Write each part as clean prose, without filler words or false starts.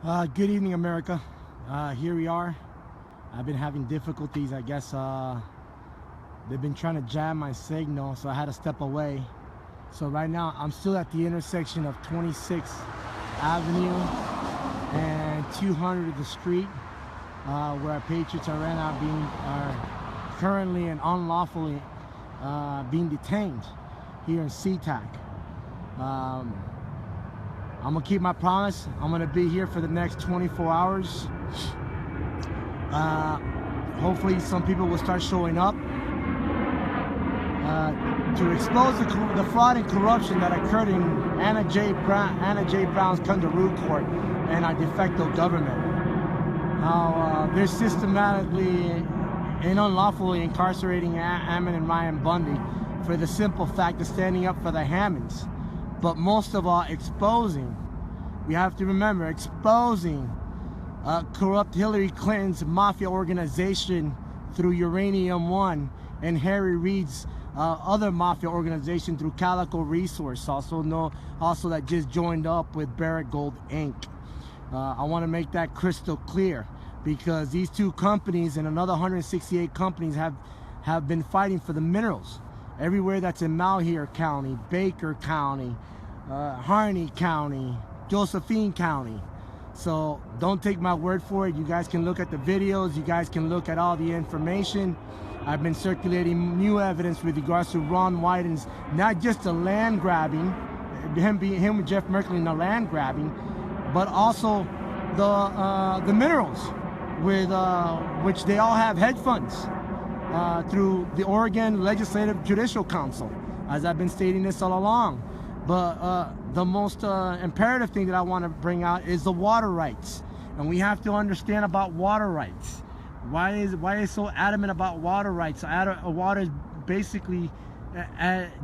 Good evening, America. Here we are. I've been having difficulties. I guess they've been trying to jam my signal, so I had to step away. So right now, I'm still at the intersection of 26th Avenue and 200th the street, where our patriots are currently and unlawfully being detained here in SeaTac. I'm gonna keep my promise. I'm gonna be here for the next 24 hours. Hopefully some people will start showing up to expose the fraud and corruption that occurred in Anna J. Brown's kangaroo court and our de facto government. How they're systematically and unlawfully incarcerating Ammon and Bundy for the simple fact of standing up for the Hammonds. But most of all, exposing, we have to remember, exposing corrupt Hillary Clinton's mafia organization through Uranium One and Harry Reid's other mafia organization through Calico Resource, also that just joined up with Barrett Gold Inc. I want to make that crystal clear, because these two companies and another 168 companies have been fighting for the minerals everywhere that's in Malheur County, Baker County, Harney County, Josephine County. So don't take my word for it. You guys can look at the videos. You guys can look at all the information. I've been circulating new evidence with regards to Ron Wyden's, not just the land grabbing, him with Jeff Merkley and the land grabbing, but also the minerals, with which they all have hedge funds through the Oregon Legislative Judicial Council, as I've been stating this all along. But the most imperative thing that I want to bring out is the water rights, and we have to understand about water rights. Why is so adamant about water rights? Water is basically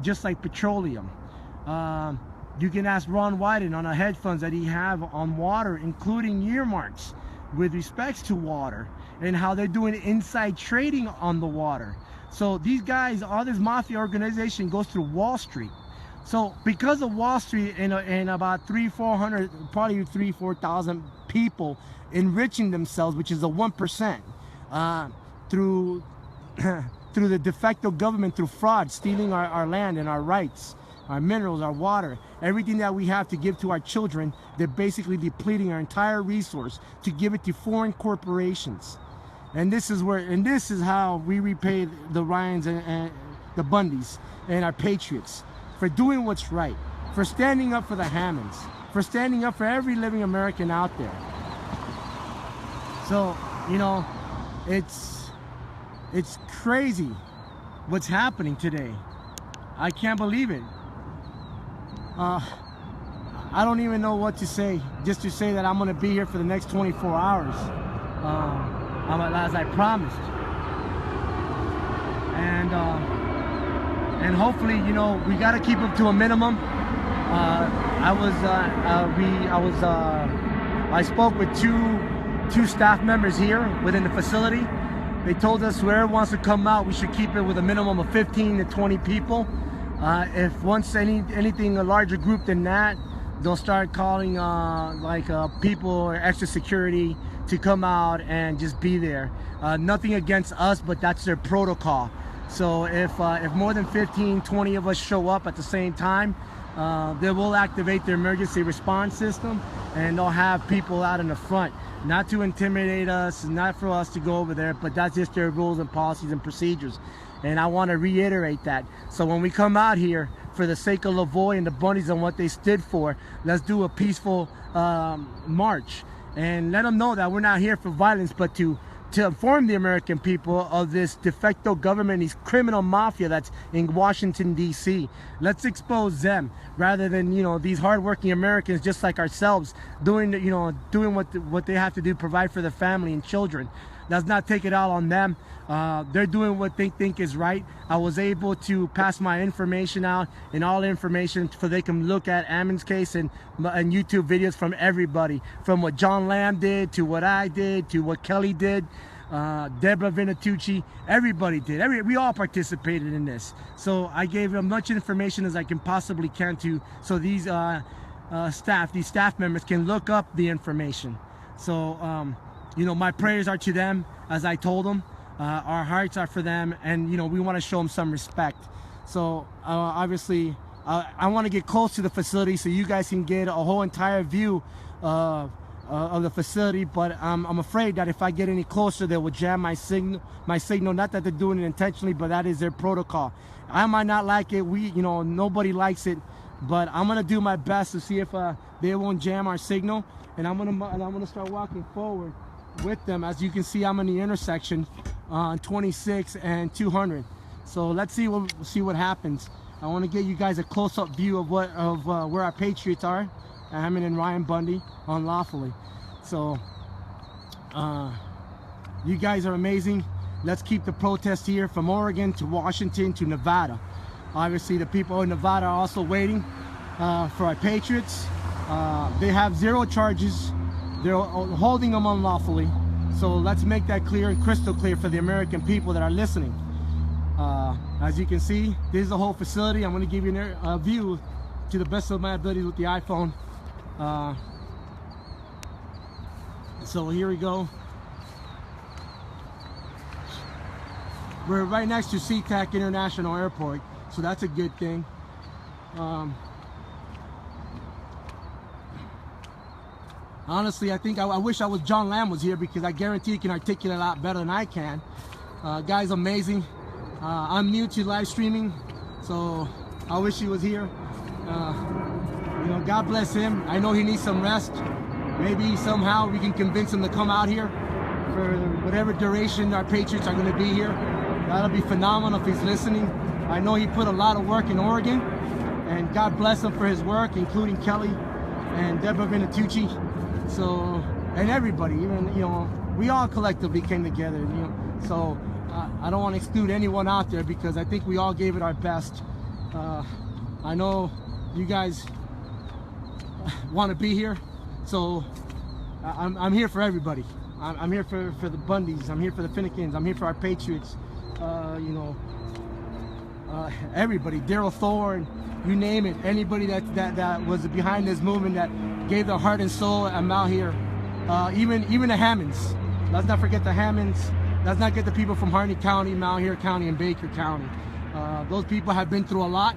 just like petroleum. You can ask Ron Wyden on the hedge funds that he have on water, including earmarks with respects to water, and how they're doing inside trading on the water. So these guys, all this mafia organization goes through Wall Street. So because of Wall Street and about 400, probably 4,000 people enriching themselves, which is a 1%, through the de facto government, through fraud, stealing our land and our rights, our minerals, our water, everything that we have to give to our children, they're basically depleting our entire resource to give it to foreign corporations. And this is how we repay the Ryans and the Bundys and our patriots for doing what's right, for standing up for the Hammonds, for standing up for every living American out there. So, you know, it's crazy what's happening today. I can't believe it. I don't even know what to say, just to say that I'm gonna be here for the next 24 hours, as I promised. And hopefully, you know, we got to keep them to a minimum. I spoke with two staff members here within the facility. They told us whoever wants to come out, we should keep it with a minimum of 15 to 20 people. If once anything a larger group than that, they'll start calling people or extra security to come out and just be there. Nothing against us, but that's their protocol. So if more than 15, 20 of us show up at the same time, they will activate their emergency response system, and they'll have people out in the front, not to intimidate us, not for us to go over there, but that's just their rules and policies and procedures. And I want to reiterate that. So when we come out here, for the sake of Lavoie and the Bundys and what they stood for, let's do a peaceful march and let them know that we're not here for violence, but to inform the American people of this de facto government, these criminal mafia that's in Washington, D.C. Let's expose them, rather than, you know, these hardworking Americans just like ourselves doing what they have to do, provide for their family and children. Let's not take it all on them. They're doing what they think is right. I was able to pass my information out, and all information, so they can look at Ammon's case and YouTube videos from everybody, from what John Lamb did, to what I did, to what Kelly did, Deborah Vinatucci, everybody did. We all participated in this. So I gave as much information as I can possibly can so these staff members can look up the information. So, you know, my prayers are to them, as I told them. Our hearts are for them, and, you know, we want to show them some respect. So, obviously, I want to get close to the facility so you guys can get a whole entire view of the facility, but I'm afraid that if I get any closer, they will jam my signal. Not that they're doing it intentionally, but that is their protocol. I might not like it. You know, nobody likes it, but I'm gonna do my best to see if they won't jam our signal. And I'm gonna start walking forward with them. As you can see, I'm in the intersection on 26 and 200. So let's see what happens. I want to get you guys a close-up view of where our patriots are, Ammon and Ryan Bundy, unlawfully. So you guys are amazing. Let's keep the protest here from Oregon to Washington to Nevada. Obviously, the people in Nevada are also waiting for our patriots. They have 0 charges. They're holding them unlawfully. So let's make that clear and crystal clear for the American people that are listening. As you can see, this is the whole facility. I'm going to give you a view to the best of my abilities with the iPhone. So here we go. We're right next to SeaTac International Airport, so that's a good thing. Honestly, I wish John Lamb was here, because I guarantee he can articulate a lot better than I can. Guy's amazing. I'm new to live streaming, so I wish he was here. You know, God bless him. I know he needs some rest. Maybe somehow we can convince him to come out here for whatever duration our patriots are going to be here. That'll be phenomenal if he's listening. I know he put a lot of work in Oregon, and God bless him for his work, including Kelly and Deborah Vinatucci. So, and everybody, even, you know, we all collectively came together, you know. So I don't want to exclude anyone out there, because I think we all gave it our best. I know you guys want to be here, so I'm here for everybody. I'm here for the Bundys. I'm here for the Finnegans. I'm here for our patriots. You know, everybody, Daryl Thorne, you name it, anybody that was behind this movement, that gave their heart and soul. I'm out here. Even the Hammonds. Let's not forget the Hammonds. Let's not get the people from Harney County, Malheur County, and Baker County. Those people have been through a lot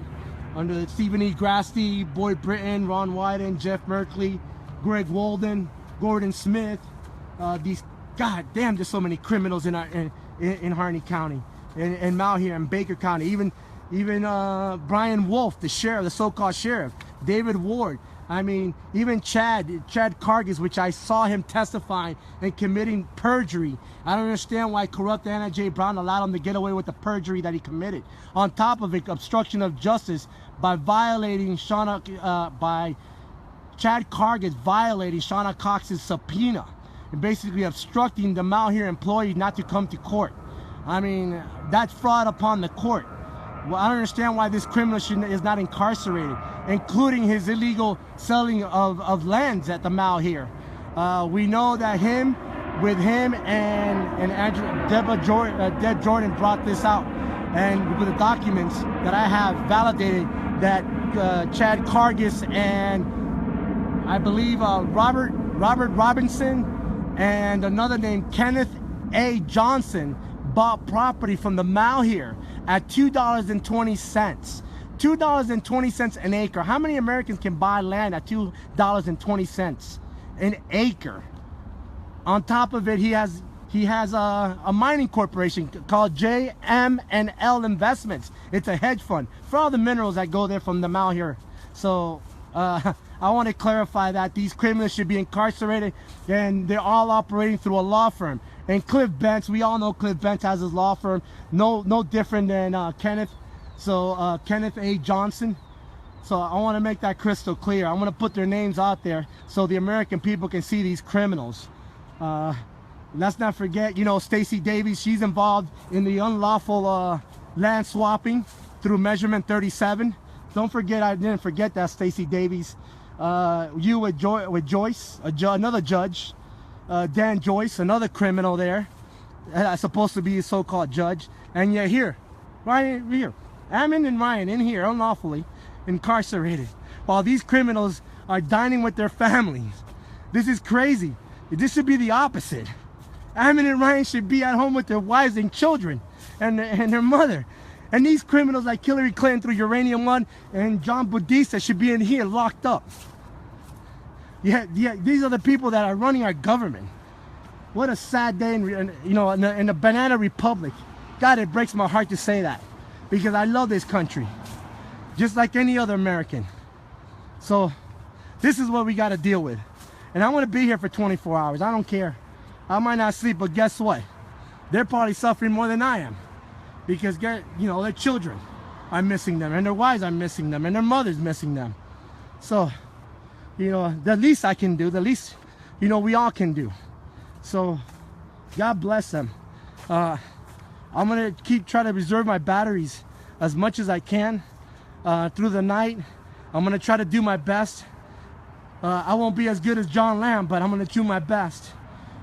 under Stephen E. Grasty, Boyd Britton, Ron Wyden, Jeff Merkley, Greg Walden, Gordon Smith. God damn, there's so many criminals in Harney County, in Malheur, and Baker County. Even Brian Wolf, the sheriff, the so-called sheriff, David Ward. I mean, even Chad Cargis, which I saw him testifying and committing perjury. I don't understand why corrupt Anna J. Brown allowed him to get away with the perjury that he committed. On top of it, obstruction of justice by violating by Chad Cargis violating Shauna Cox's subpoena and basically obstructing the Malheur employee not to come to court. I mean, that's fraud upon the court. Well, I don't understand why this criminal is not incarcerated, including his illegal selling of lands at the Malheur. We know that with him and Deb Jordan brought this out, and with the documents that I have validated that Chad Cargis and I believe Robert Robinson and another named Kenneth A. Johnson bought property from the Malheur at $2.20. $2.20 an acre. How many Americans can buy land at $2.20 an acre? On top of it, he has a mining corporation called JM&L Investments. It's a hedge fund for all the minerals that go there from the Malheur. So I want to clarify that these criminals should be incarcerated, and they're all operating through a law firm. And Cliff Bentz, we all know Cliff Bentz has his law firm, no different than Kenneth. So Kenneth A. Johnson. So I want to make that crystal clear. I want to put their names out there so the American people can see these criminals. Let's not forget, you know, Stacey Davies. She's involved in the unlawful land swapping through Measurement 37. Don't forget, I didn't forget that, Stacey Davies. You with Joyce, another judge. Dan Joyce, another criminal there, supposed to be a so-called judge, and yet here, right here, Ammon and Ryan in here unlawfully incarcerated, while these criminals are dining with their families. This is crazy. This should be the opposite. Ammon and Ryan should be at home with their wives and children and their mother. And these criminals like Hillary Clinton through Uranium One and John Bundys should be in here locked up. Yeah, these are the people that are running our government. What a sad day in the banana republic. God, it breaks my heart to say that, because I love this country just like any other American. So this is what we got to deal with. And I want to be here for 24 hours. I don't care. I might not sleep, but guess what? They're probably suffering more than I am, because their children are missing them, and their wives are missing them, and their mother's missing them. So, the least I can do, the least, we all can do. So, God bless them. I'm gonna try to reserve my batteries as much as I can through the night. I'm gonna try to do my best. I won't be as good as John Lamb, but I'm gonna do my best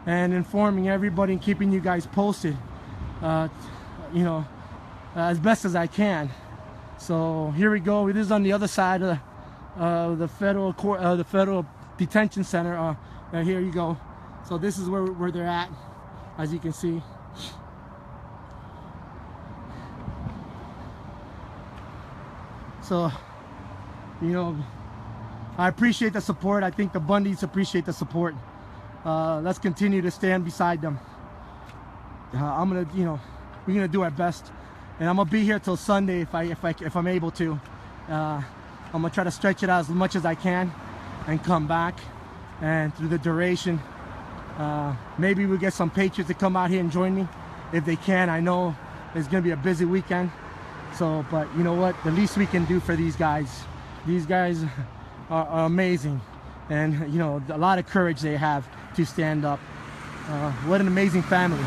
and informing everybody and keeping you guys posted, as best as I can. So here we go. It is on the other side of the federal court, the federal detention center. Here you go. So this is where they're at, as you can see. So, I appreciate the support. I think the Bundys appreciate the support. Let's continue to stand beside them. We're gonna do our best, and I'm gonna be here till Sunday if I'm able to. I'm gonna try to stretch it out as much as I can, and come back. And through the duration, maybe we'll get some patriots to come out here and join me if they can. I know it's gonna be a busy weekend. So, but you know what? The least we can do for these guys are amazing, and a lot of courage they have to stand up. What an amazing family.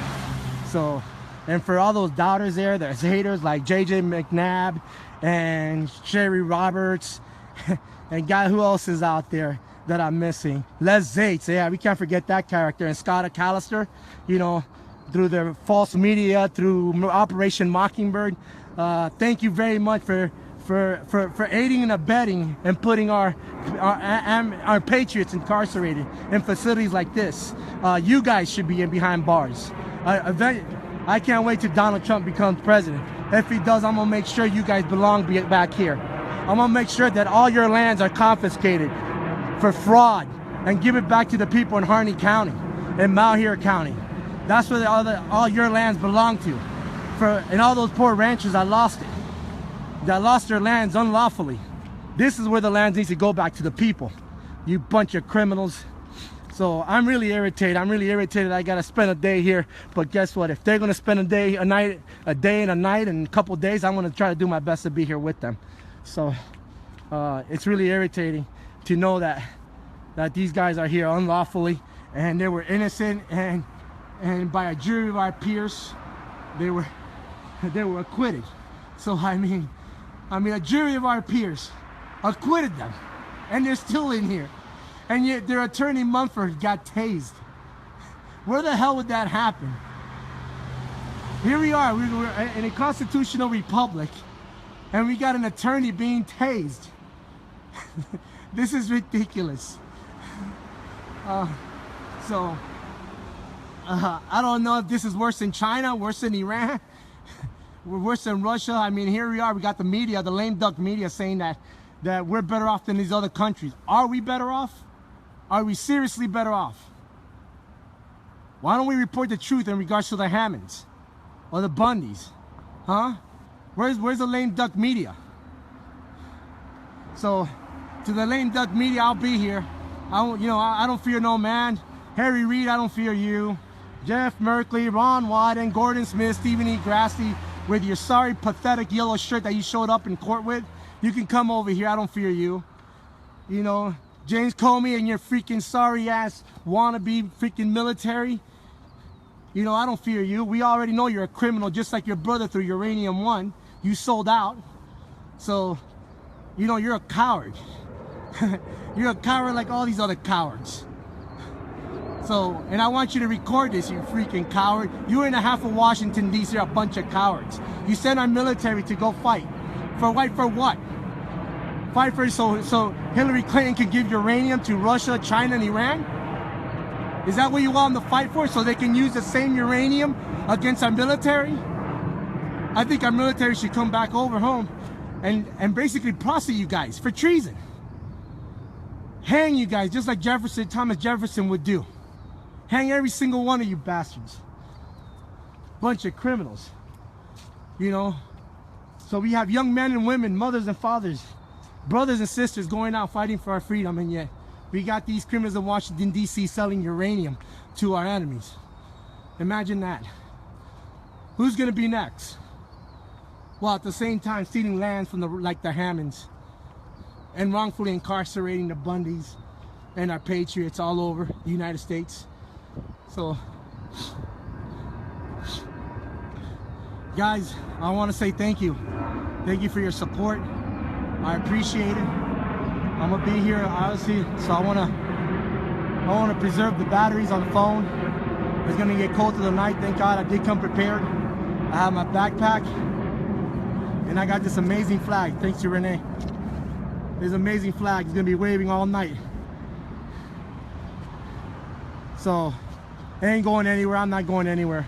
So, and for all those doubters there's haters like JJ McNabb and Sherry Roberts and who else is out there that I'm missing? Les Zates, yeah, we can't forget that character, and Scott McAllister, through their false media, through Operation Mockingbird. Thank you very much for aiding and abetting and putting our patriots incarcerated in facilities like this. You guys should be behind bars. I can't wait till Donald Trump becomes president. If he does, I'm gonna make sure you guys belong back here. I'm gonna make sure that all your lands are confiscated for fraud and give it back to the people in Harney County and Malheur County. That's where all your lands belong to. And all those poor ranchers that lost their lands unlawfully. This is where the land needs to go back to the people. You bunch of criminals. So I'm really irritated. I gotta spend a day here. But guess what? If they're gonna spend a day and a night and a couple days, I'm gonna try to do my best to be here with them. So it's really irritating to know that these guys are here unlawfully, and they were innocent, and by a jury of our peers, they were acquitted. So I mean a jury of our peers acquitted them, and they're still in here, and yet their attorney Mumford got tased. Where the hell would that happen? Here we are, we're in a constitutional republic, and we got an attorney being tased. This is ridiculous. I don't know if this is worse than China, worse than Iran, worse than Russia. I mean, here we are. We got the media, the lame duck media, saying that we're better off than these other countries. Are we better off? Are we seriously better off? Why don't we report the truth in regards to the Hammonds or the Bundys? Huh? Where's the lame duck media? So, to the lame duck media, I'll be here. I don't fear no man. Harry Reid, I don't fear you. Jeff Merkley, Ron Wyden, Gordon Smith, Stephen E. Grassley, with your sorry, pathetic yellow shirt that you showed up in court with, you can come over here. I don't fear you. James Comey and your freaking sorry ass wannabe freaking military. I don't fear you. We already know you're a criminal, just like your brother through Uranium One. You sold out. So, you're a coward. You're a coward like all these other cowards. So, and I want you to record this, you freaking coward. You and a half of Washington, D.C. are a bunch of cowards. You sent our military to go fight. For what? Fight for so Hillary Clinton could give uranium to Russia, China, and Iran? Is that what you want them to fight for, so they can use the same uranium against our military? I think our military should come back over home and basically prosecute you guys for treason. Hang you guys, just like Thomas Jefferson would do. Hang every single one of you bastards. Bunch of criminals. You know? So we have young men and women, mothers and fathers, brothers and sisters going out fighting for our freedom, and yet we got these criminals in Washington, D.C. selling uranium to our enemies. Imagine that. Who's going to be next? While at the same time stealing lands from the Ammons and wrongfully incarcerating the Bundys and our patriots all over the United States. So, guys, I want to say thank you. Thank you for your support. I appreciate it. I'm gonna be here, obviously, so I wanna preserve the batteries on the phone. It's gonna get cold through the night. Thank God I did come prepared. I have my backpack, and I got this amazing flag. Thanks to Renee. This amazing flag is gonna be waving all night. So, it ain't going anywhere. I'm not going anywhere.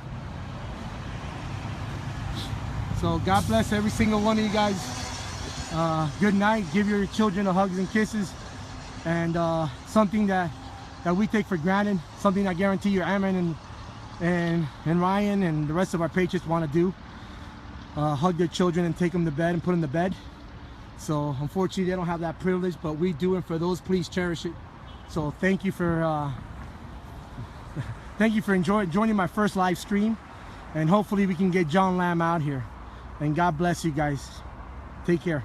So God bless every single one of you guys. Good night. Give your children hugs and kisses, and something that we take for granted, something I guarantee your Ammon and Ryan and the rest of our patriots want to do. Hug their children and take them to bed and put them to bed. So unfortunately they don't have that privilege, but we do, and for those, please cherish it. So thank you for joining my first live stream, and hopefully we can get John Lamb out here. And God bless you guys. Take care.